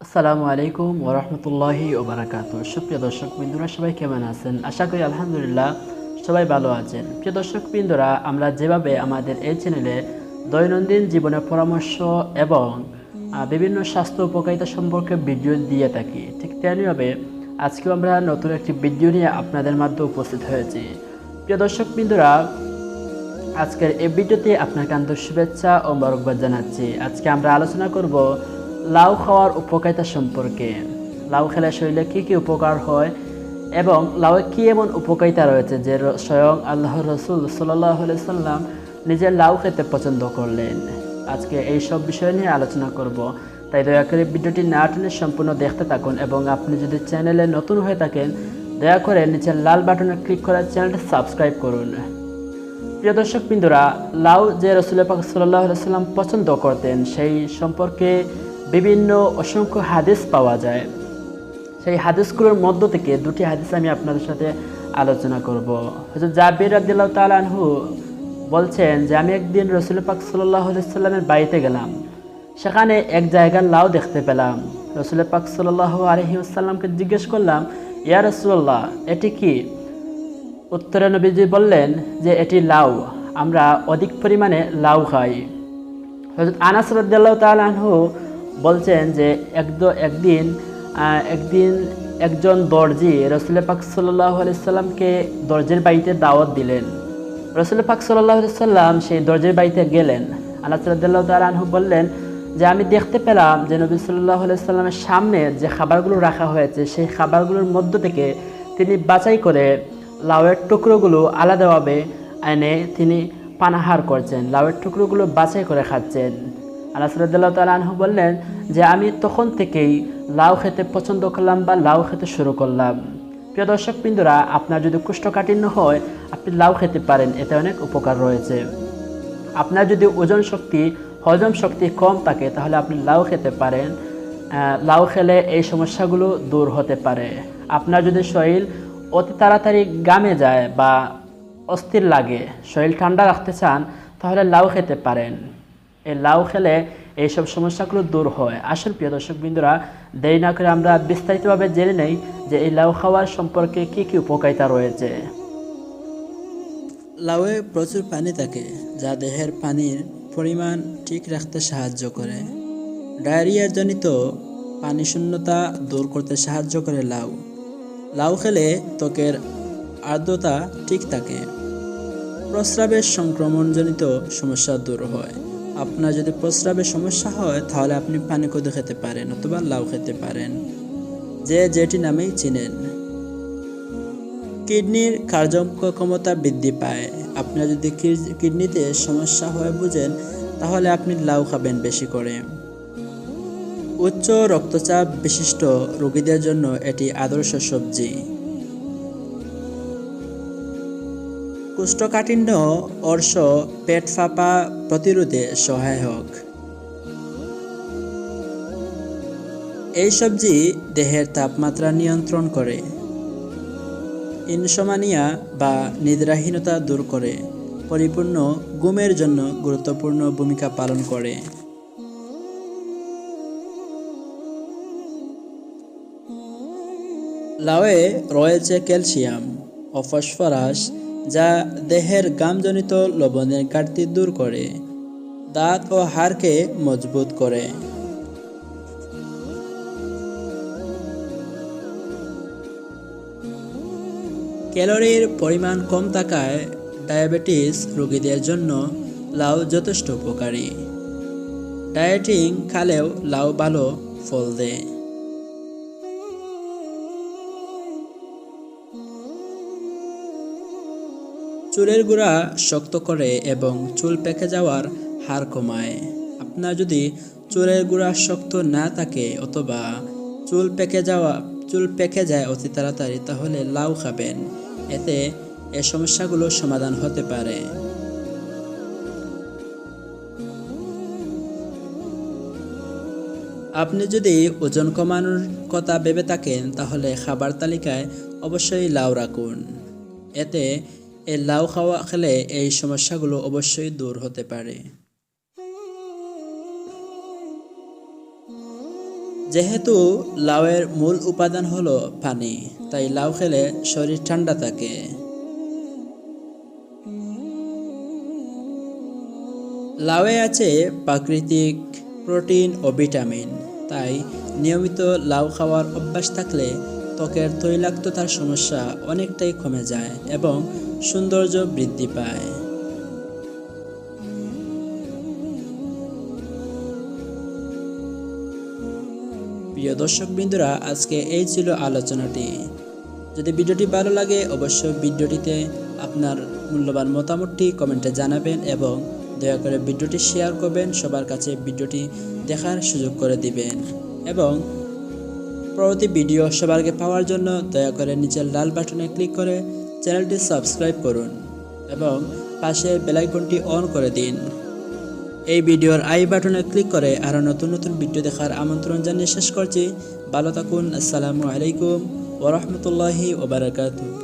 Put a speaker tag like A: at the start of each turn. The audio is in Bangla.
A: আসসালামু আলাইকুম ওরহমতুল্লাহি ওবারাকাতুহ। সুপ্রিয় দর্শক বিন্দুরা, সবাই কেমন আছেন? আশা করি আলহামদুলিল্লাহ সবাই ভালো আছেন। প্রিয় দর্শক বিন্দুরা, আমরা যেভাবে আমাদের এই চ্যানেলে দৈনন্দিন জীবনের পরামর্শ এবং বিভিন্ন স্বাস্থ্য উপকারিতা সম্পর্কে ভিডিও দিয়ে থাকি, ঠিক তেমনিভাবে আজকেও আমরা নতুন একটি ভিডিও নিয়ে আপনাদের মাধ্যমে উপস্থিত হয়েছি। প্রিয় দর্শক বিন্দুরা, আজকের এই ভিডিওতে আপনাকে আন্তরিক শুভেচ্ছা ও মোবারকবাদ জানাচ্ছি। আজকে আমরা আলোচনা করব লাউ খাওয়ার উপকারিতা সম্পর্কে। লাউ খেলে শরীরে কী কী উপকার হয় এবং লাউয়ে কী এমন উপকারিতা রয়েছে যে স্বয়ং আল্লাহর রসুল সাল্লাল্লাহু আলাইহি সাল্লাম নিজে লাউ খেতে পছন্দ করলেন। আজকে এই সব বিষয় নিয়ে আলোচনা করব, তাই দয়া করে ভিডিওটি না টেনে সম্পূর্ণ দেখতে থাকুন এবং আপনি যদি চ্যানেলে নতুন হয়ে থাকেন দয়া করে নিচের লাল বাটনে ক্লিক করে চ্যানেলটি সাবস্ক্রাইব করুন। প্রিয় দর্শক বিন্দুরা, লাউ যে রাসূল পাক সাল্লাল্লাহু আলাইহি সাল্লাম পছন্দ করতেন সেই সম্পর্কে বিভিন্ন অসংখ্য হাদিস পাওয়া যায়। সেই হাদিসগুলোর মধ্য থেকে দুটি হাদিস আমি আপনাদের সাথে আলোচনা করব। হযরত জাবির রাদিয়াল্লাহু তাআলা আনহু বলছেন যে আমি একদিন রাসূল পাক সাল্লাল্লাহু আলাইহি সাল্লামের বাড়িতে গেলাম। সেখানে এক জায়গার লাউ দেখতে পেলাম। রাসূল পাক সাল্লাল্লাহু আলাইহি ওয়াসাল্লামকে জিজ্ঞেস করলাম, ইয়া রাসূলুল্লাহ, এটি কি? উত্তরে নবীজি বললেন যে এটি লাউ, আমরা অধিক পরিমাণে লাউ খাই। হযরত আনাস রাদিয়াল্লাহু তাআলা আনহু বলছেন যে একদিন একজন দর্জি রাসূল পাক সাল্লাল্লাহু আলাইহি সাল্লামকে দর্জির বাড়িতে দাওয়াত দিলেন। রাসূল পাক সাল্লাল্লাহু আলাইহি সাল্লাম সেই দর্জির বাড়িতে গেলেন। আনাস রাদিয়াল্লাহু তাআলা আনহু বললেন যে আমি দেখতে পেলাম যে নবী সাল্লাল্লাহু আলাইহি সাল্লামের সামনে যে খাবারগুলো রাখা হয়েছে সেই খাবারগুলোর মধ্য থেকে তিনি বাছাই করে লাউয়ের টুকরোগুলো আলাদাভাবে এনে তিনি পানাহার করছেন, লাউয়ের টুকরোগুলো বাছাই করে খাচ্ছেন। আনাস রাদিয়াল্লাহু তাআলা আনহু বললেন যে আমি তখন থেকেই লাউ খেতে পছন্দ করলাম বা লাউ খেতে শুরু করলাম। প্রিয় দর্শক বিন্দুরা, আপনার যদি কোষ্ঠকাঠিন্য হয় আপনি লাউ খেতে পারেন, এতে অনেক উপকার রয়েছে। আপনার যদি ওজন শক্তি হজম শক্তি কম থাকে তাহলে আপনি লাউ খেতে পারেন। লাউ খেলে এই সমস্যাগুলো দূর হতে পারে। আপনার যদি শরীর অতি তাড়াতাড়ি ঘামে যায় বা অস্থির লাগে, শরীর ঠান্ডা রাখতে চান, তাহলে লাউ খেতে পারেন। এই লাউ খেলে এইসব সমস্যাগুলো দূর হয়। আসল প্রিয় দর্শক বিন্দুরা, দেরি না করে আমরা বিস্তারিতভাবে জেনে নেই যে এই লাউ খাওয়ার সম্পর্কে কী কী উপকারিতা রয়েছে।
B: লাউয়ে প্রচুর পানি থাকে যা দেহের পানির পরিমাণ ঠিক রাখতে সাহায্য করে। ডায়রিয়া জনিত পানি শূন্যতা দূর করতে সাহায্য করে লাউ। লাউ খেলে ত্বকের আর্দ্রতা ঠিক থাকে। প্রস্রাবের সংক্রমণজনিত সমস্যা দূর হয়। আপনার যদি প্রস্রাবের সমস্যা হয় তাহলে আপনি পানি কদু খেতে পারেন অথবা লাউ খেতে পারেন, যে যেটি নামেই চিনেন। কিডনির কার্যক্ষমতা বৃদ্ধি পায়। আপনার যদি কিডনিতে সমস্যা হয় বুঝেন তাহলে আপনি লাউ খাবেন বেশি করে। উচ্চ রক্তচাপ বিশিষ্ট রোগীদের জন্য এটি আদর্শ সবজি। কোষ্ঠকাঠিন্য, অর্শ, পেট ফাঁপা প্রতিরোধে সহায়ক। এই সবজি দেহের তাপমাত্রা নিয়ন্ত্রণ করে। ইনসোমানিয়া বা নিদ্রাহীনতা দূর করে। পরিপূর্ণ ঘুমের জন্য গুরুত্বপূর্ণ ভূমিকা পালন করে। লাউয়ে রয়েছে ক্যালসিয়াম ও ফসফরাস যা দেহের ঘামজনিত লবণের ঘাটতি দূর করে। দাঁত ও হাড়কে মজবুত করে। ক্যালোরির পরিমাণ কম থাকায় ডায়াবেটিস রোগীদের জন্য লাউ যথেষ্ট উপকারী। ডায়েটিং খালেও লাউ ভালো ফল দেয়। চুলের গোড়া শক্ত করে এবং চুল পেকে যাওয়ার হার কমায়। আপনার যদি চুলের গোড়া শক্ত না থাকে অথবা চুল পেকে যায় অতি তাড়াতাড়ি, তাহলে লাউ খাবেন, এতে এই সমস্যাগুলো সমাধান হতে পারে। আপনি যদি ওজন কমানোর কথা ভেবে থাকেন তাহলে খাবার তালিকায় অবশ্যই লাউ রাখুন। এতে এই লাউ খেলে এই সমস্যাগুলো অবশ্যই দূর হতে পারে। যেহেতু লাউয়ের মূল উপাদান হলো পানি, তাই লাউ খেলে শরীর ঠান্ডা থাকে। লাউয়ে আছে প্রাকৃতিক প্রোটিন ও ভিটামিন, তাই নিয়মিত লাউ খাওয়ার অভ্যাস থাকলে ত্বকের তৈলাক্ততার সমস্যা অনেকটাই কমে যায় এবং সৌন্দর্য বৃদ্ধি পায়। প্রিয় দর্শকবৃন্দরা, আজকে এই ছিল আলোচনাটি। যদি ভিডিওটি ভালো লাগে অবশ্যই ভিডিওটিতে আপনার মূল্যবান মতামতটি কমেন্টে জানাবেন এবং দয়া করে ভিডিওটি শেয়ার করবেন, সবার কাছে ভিডিওটি দেখার সুযোগ করে দিবেন এবং পরবর্তী ভিডিও সবার আগে পাওয়ার জন্য দয়া করে নিচের লাল বাটনে ক্লিক করে চ্যানেলটি সাবস্ক্রাইব করুন এবং পাশে বেল আইকনটি অন করে দিন। এই ভিডিওর আই বাটনে ক্লিক করে আরও নতুন নতুন ভিডিও দেখার আমন্ত্রণ জানিয়ে শেষ করছি। ভালো থাকুন। আসসালামু আলাইকুম ওয়া রাহমাতুল্লাহি ওয়া বারাকাতুহু।